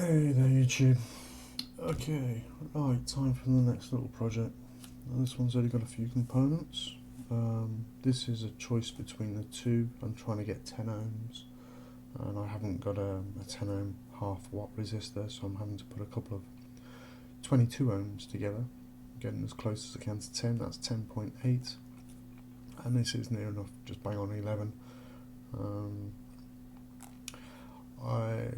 Hey there YouTube. Okay, right, time for the next little project. Now, this one's only got a few components. This is a choice between the two. I'm trying to get 10 ohms and I haven't got a 10 ohm half watt resistor, so I'm having to put a couple of 22 ohms together, getting as close as I can to 10. That's 10.8, and this is near enough, just bang on 11.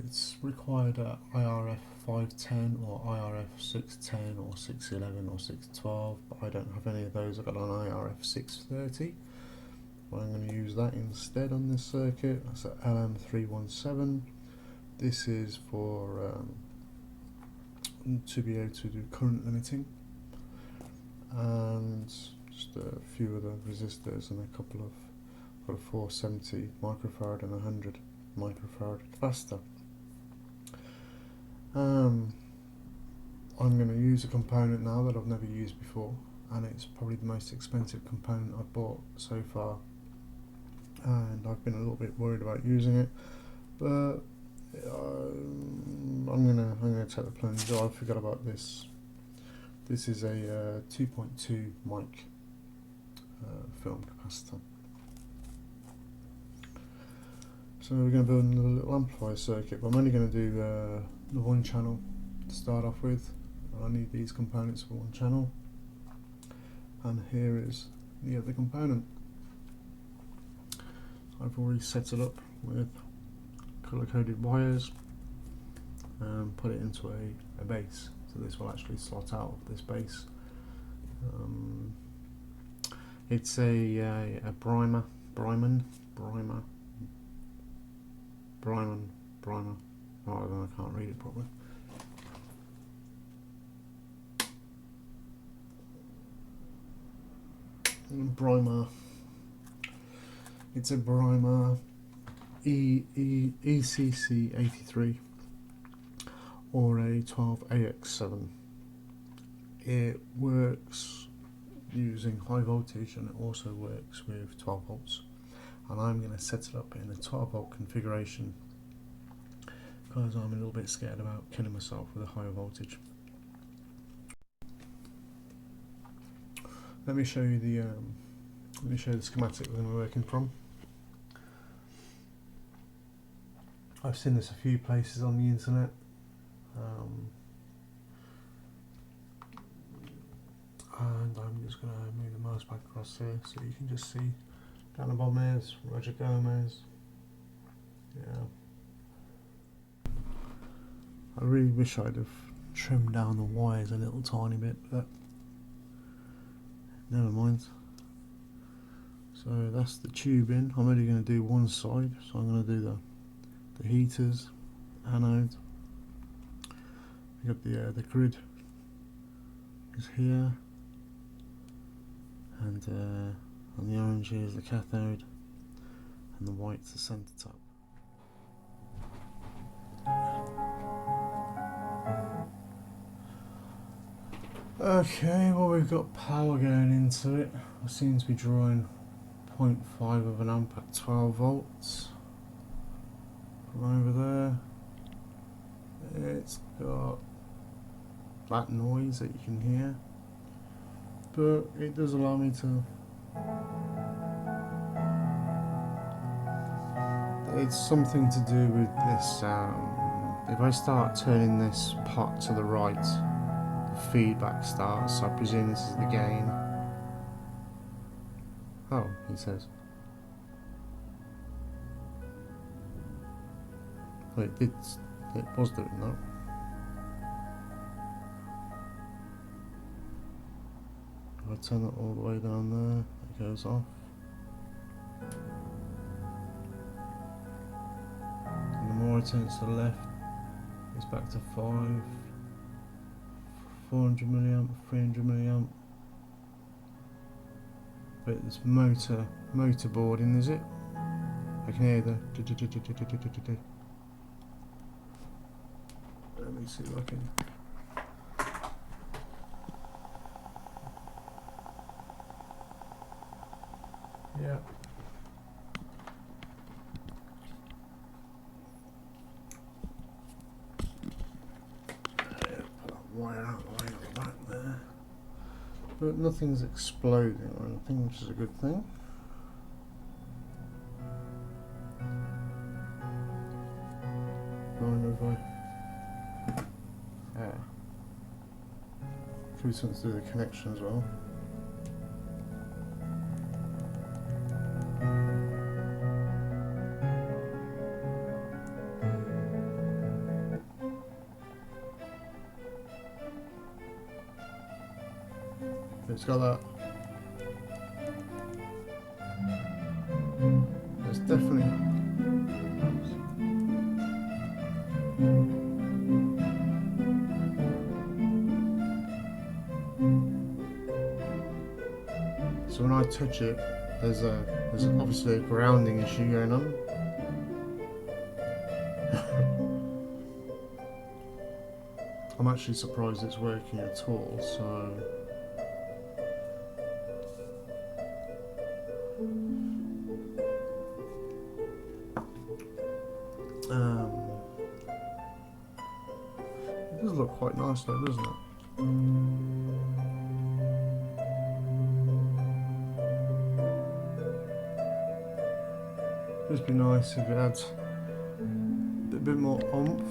It's required a IRF 510 or IRF 610 or 611 or 612, but I don't have any of those. I've got an IRF 630. Well, I'm going to use that instead on this circuit. That's an LM317. This is for to be able to do current limiting, and just a few other resistors and a couple of, got a 470 microfarad and 100 microfarad capacitor. I'm going to use a component now that I've never used before, and it's probably the most expensive component I've bought so far, and I've been a little bit worried about using it, but I'm gonna take the plunge. I forgot about this. This is a 2.2 mic film capacitor. So we're going to build another little amplifier circuit, but I'm only going to do the one channel to start off with. I need these components for one channel, and here is the other component. I've already set it up with colour-coded wires and put it into a base, so this will actually slot out of this base. It's a BRIMAR. Oh, I can't read it properly. BRIMAR. It's a BRIMAR ECC83 or a 12AX7. It works using high voltage, and it also works with 12 volts. And I'm going to set it up in a 12 volt configuration because I'm a little bit scared about killing myself with a higher voltage. Let me show you the schematic we're going to be working from. I've seen this a few places on the internet. And I'm just going to move the mouse back across here so you can just see down the bottom is Roger Gomez. Yeah. I really wish I'd have trimmed down the wires a little tiny bit, but never mind. So that's the tubing. I'm only going to do one side, so I'm going to do the heaters, anode. We got the grid is here, and on the orange is the cathode, and the white's the centre tap. Okay, well, we've got power going into it. I seem to be drawing 0.5 of an amp at 12 volts from over there. It's got that noise that you can hear, but it does allow me to. It's something to do with this. If I start turning this pot to the right, the feedback starts. So I presume this is the gain. Oh, he says. Wait, it was doing that. If I turn it all the way down there, it goes off. And the more I turn it to the left, it's back to 5, 400 milliamp, 300 milliamp. But it's motor boarding, is it? I can hear the. Let me see if I can. Yeah. but nothing's exploding or anything, which is a good thing. I wonder if could be something to do with the connection as well. It's got that. It's definitely. So when I touch it, there's obviously a grounding issue going on. I'm actually surprised it's working at all. So. It does look quite nice though, doesn't it? It'd be nice if it had a bit more oomph,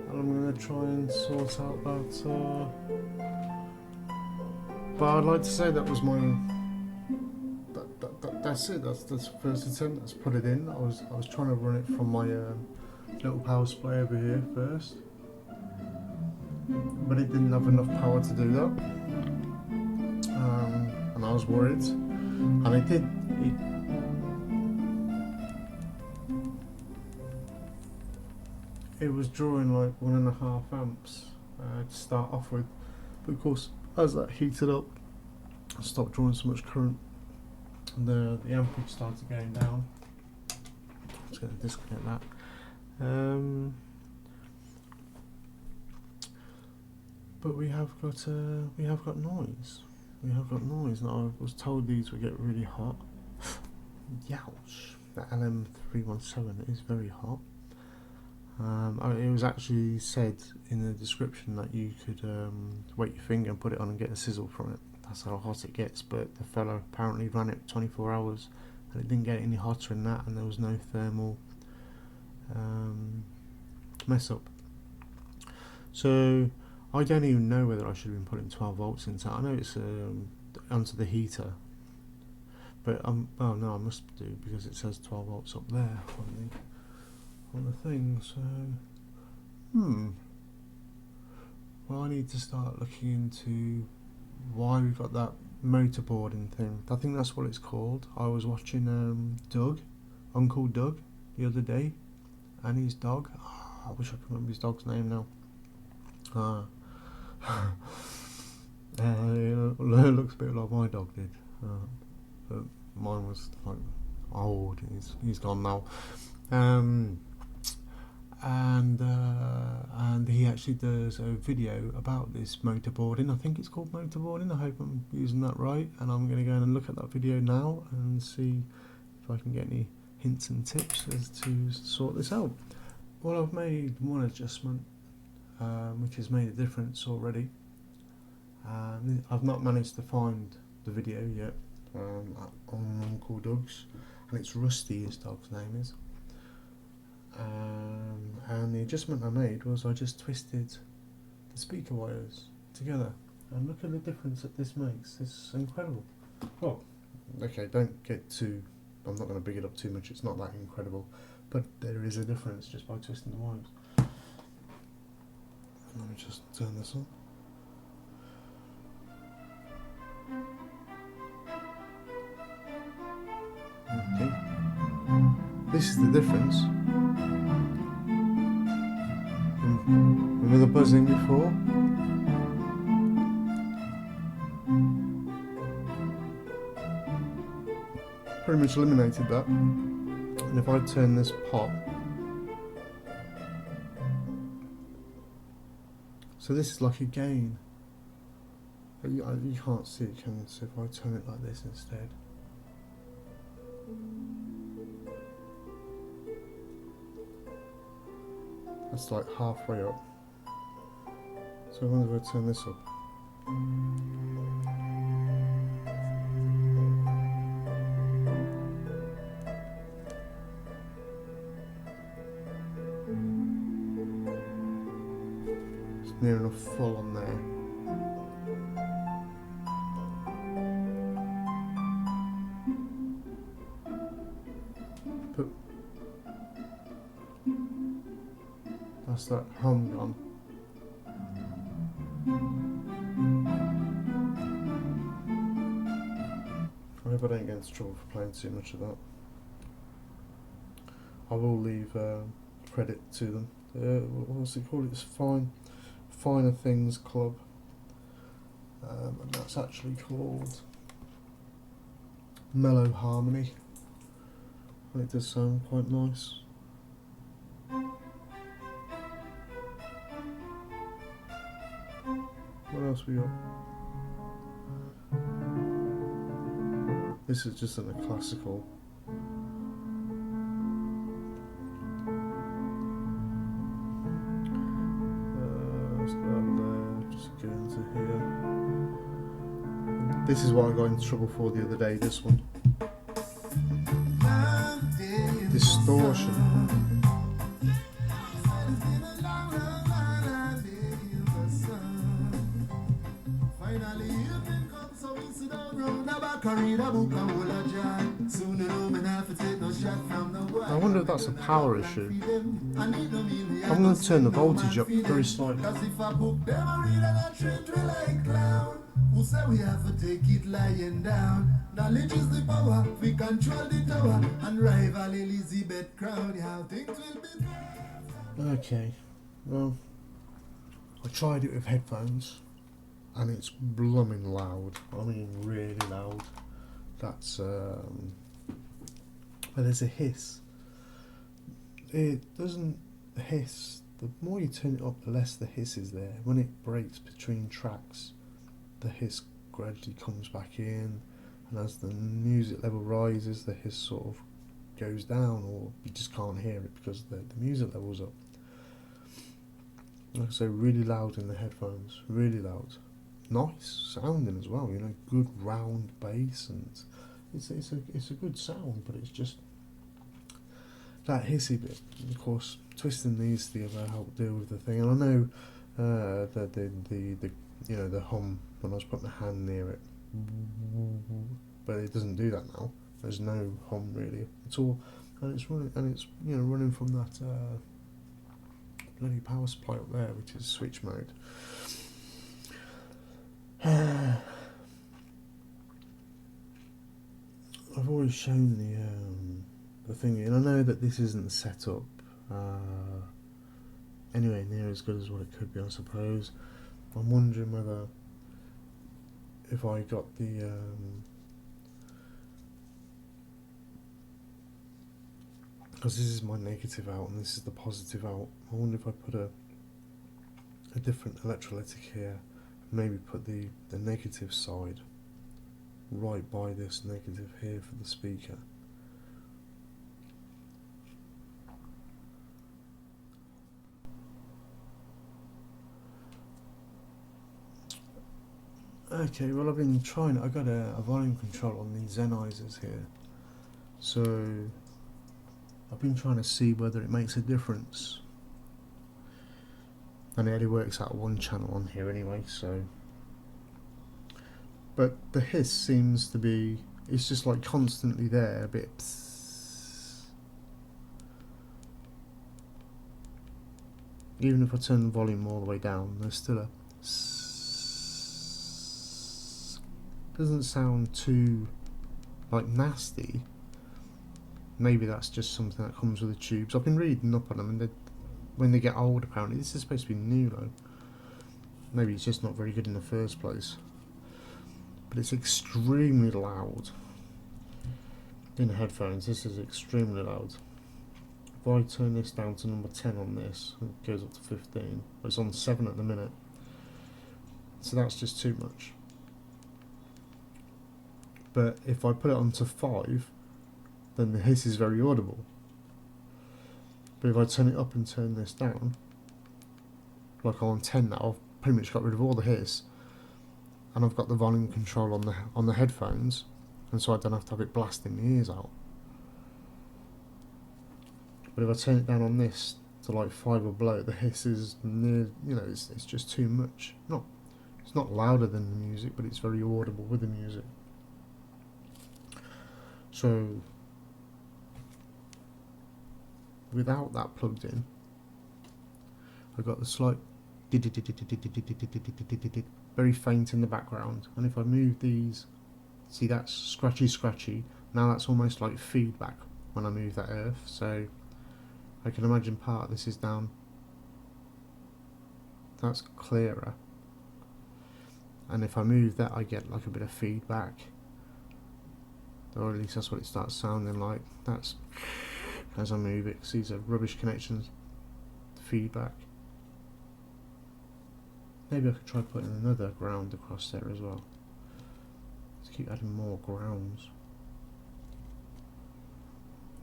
and I'm going to try and sort out that. But I'd like to say that was my. That's it. That's the first attempt. Let's put it in. I was trying to run it from my little power supply over here first, but it didn't have enough power to do that, and I was worried. And it did. It was drawing like 1.5 amps to start off with, but of course as that heated up, I stopped drawing so much current. The amperage started going down. I'm just going to disconnect that. But we have got noise. We have got noise. Now I was told these would get really hot. Youch! The LM317 is very hot. It was actually said in the description that you could wet your finger and put it on and get a sizzle from it. That's how hot it gets, but the fellow apparently ran it 24 hours and it didn't get any hotter than that, and there was no thermal mess up. So I don't even know whether I should have been putting 12 volts into it. I know it's onto the heater, but oh no, I must do, because it says 12 volts up there on the thing. So well, I need to start looking into why we've got that motorboarding thing. I think that's what it's called. I was watching Uncle Doug the other day, and his dog, I wish I could remember his dog's name now. It looks a bit like my dog did, but mine was like old. He's gone now. And he actually does a video about this motorboarding. I think it's called motorboarding. I hope I'm using that right, and I'm going to go and look at that video now and see if I can get any hints and tips as to sort this out. Well, I've made one adjustment which has made a difference already. I've not managed to find the video yet on Uncle Doug's, and it's Rusty, his dog's name is. And the adjustment I made was I just twisted the speaker wires together, and look at the difference that this makes. It's incredible. Well, okay, don't get too, I'm not going to big it up too much, it's not that incredible, but there is a difference just by twisting the wires. Let me just turn this on. Okay, this is the difference. Remember the buzzing before? Pretty much eliminated that. And if I turn this pop, so this is like a gain. You can't see it, can you? So if I turn it like this instead. That's like halfway up. So I wonder if I turn this up. near enough full on there. But that's that hum gone. I hope I don't get into trouble for playing too much of that. I will leave credit to them. What's it called? It's Finer Things Club, and that's actually called Mellow Harmony, and it does sound quite nice. What else we got? This is just in a classical. Let's go over there, just go into here. This is what I got into trouble for the other day, this one. Distortion. I wonder if that's a power issue. I'm going to turn the voltage up very slightly. Who say we have to take it lying down? Knowledge is the power, we control the tower and rival Elizabeth crowd. How things will be. Okay, well, I tried it with headphones and it's blooming loud. I mean, really loud. That's but there's a hiss. It doesn't hiss. The more you turn it up, the less the hiss is there. When it breaks between tracks, the hiss gradually comes back in, and as the music level rises, the hiss sort of goes down, or you just can't hear it because the music level's up. Like I say, really loud in the headphones, really loud. Nice sounding as well, you know, good round bass, and it's a good sound, but it's just that hissy bit. And of course, twisting these together help deal with the thing. And I know the you know, the hum when I was putting my hand near it, but it doesn't do that now. There's no hum really at all, and it's running, and it's, you know, running from that bloody power supply up there, which is switch mode. I've always shown the thingy, and I know that this isn't set up anywhere near as good as what it could be, I suppose. I'm wondering whether, if I got the because this is my negative out and this is the positive out, I wonder if I put a different electrolytic here, maybe put the negative side right by this negative here for the speaker. Okay, well, I've been trying, I got a volume control on these Sennheisers here, so I've been trying to see whether it makes a difference, and it only works out one channel on here anyway, so, but the hiss seems to be, it's just like constantly there, a bit psss. Even if I turn the volume all the way down, there's still a psss. Doesn't sound too like nasty. Maybe that's just something that comes with the tubes. I've been reading up on them, and when they get old, apparently this is supposed to be new though. Maybe it's just not very good in the first place. But it's extremely loud in the headphones. This is extremely loud. If I turn this down to number 10 on this, it goes up to 15. But it's on 7 at the minute, so that's just too much. But if I put it onto 5, then the hiss is very audible. But if I turn it up and turn this down, like I'm on 10 now, I've pretty much got rid of all the hiss, and I've got the volume control on the headphones, and so I don't have to have it blasting my ears out. But if I turn it down on this to like fibre below, the hiss is near, you know, it's just too much. It's not louder than the music, but it's very audible with the music. So without that plugged in, I've got the slight very faint in the background, and if I move these, see that's scratchy, now that's almost like feedback when I move that earth. So I can imagine part of this is down, that's clearer, and if I move that I get like a bit of feedback, or at least that's what it starts sounding like. That's as I move it, because these are rubbish connections, feedback. Maybe I could try putting another ground across there as well. Let's keep adding more grounds.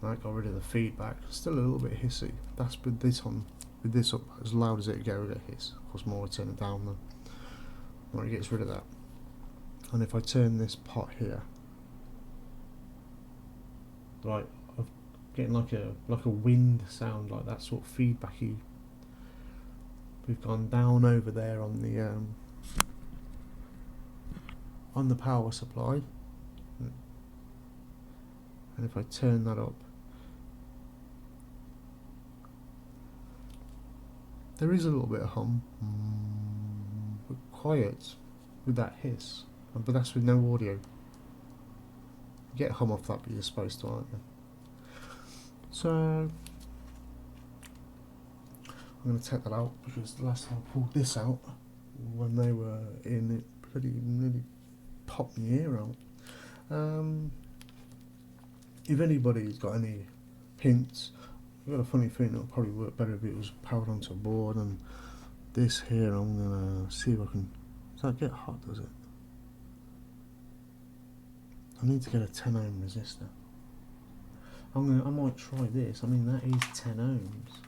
That got rid of the feedback. Still a little bit hissy. That's with this on, with this up as loud as it go, it hiss. Of course, more I turn it down, then more it gets rid of that. And if I turn this pot here, right, I'm getting like a wind sound, like that sort of feedbacky. We've gone down over there on the power supply, and if I turn that up, there is a little bit of hum, but quiet with that hiss, but that's with no audio. You get hum off that, but you're supposed to, aren't you? So I'm going to take that out, because the last time I pulled this out, when they were in it, nearly popped my ear out. If anybody's got any hints, I've got a funny feeling it'll probably work better if it was powered onto a board. And this here, I'm going to see if I can. Does that get hot, does it? I need to get a 10 ohm resistor. I might try this. I mean, that is 10 ohms.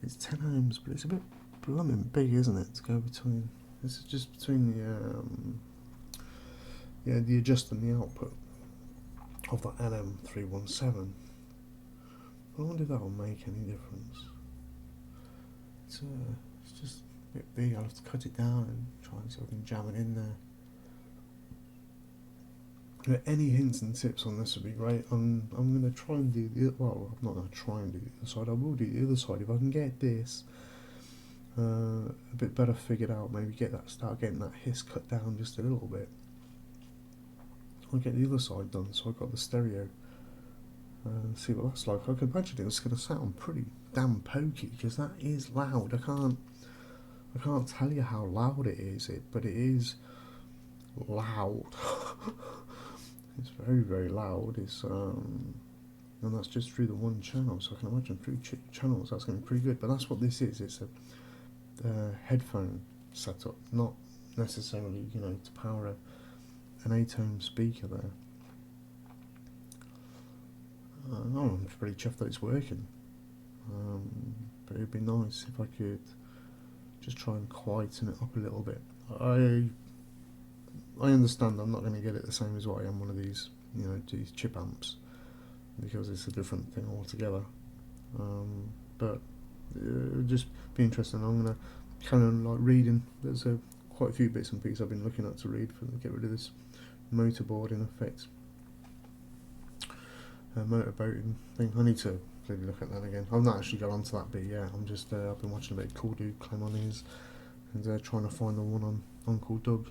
It's 10 ohms, but it's a bit blooming big, isn't it, to go between. This is just between the adjust and the output of that LM317. I wonder if that will make any difference. It's just a bit big. I'll have to cut it down and try and see if I can jam it in there. Any hints and tips on this would be great. I'm going to try and do the, well, I'm not going to try and do the other side, I will do the other side. If I can get this a bit better figured out, maybe start getting that hiss cut down just a little bit, I'll get the other side done, so I've got the stereo, see what that's like. I can imagine it's going to sound pretty damn pokey, because that is loud. I can't tell you how loud it is, but it is loud. It's very, very loud. It's and that's just through the one channel, so I can imagine through channels that's going to be pretty good. But that's what this is. It's a headphone setup, not necessarily, you know, to power an 8 ohm speaker there. I'm pretty chuffed that it's working. But it'd be nice if I could just try and quieten it up a little bit. I understand I'm not going to get it the same as what I am one of these, you know, these chip amps, because it's a different thing altogether. But it would just be interesting. I'm going to carry on like reading. There's quite a few bits and pieces I've been looking at to read for get rid of this motorboard in effect. Motorboating thing. I need to maybe look at that again. I've not actually got onto that bit yet. I'm just I've been watching a bit of Cool Dude claim on his, and trying to find the one on Uncle Doug,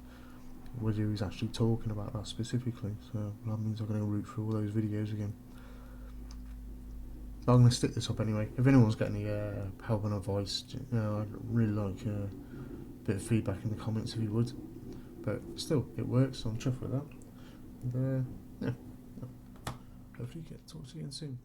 whether he's actually talking about that specifically. So that means I'm going to root through all those videos again. But I'm going to stick this up anyway. If anyone's got any help and advice, you know, I'd really like a bit of feedback in the comments if you would. But still, it works, so I'm chuffed with that. And yeah, hopefully talk to you again soon.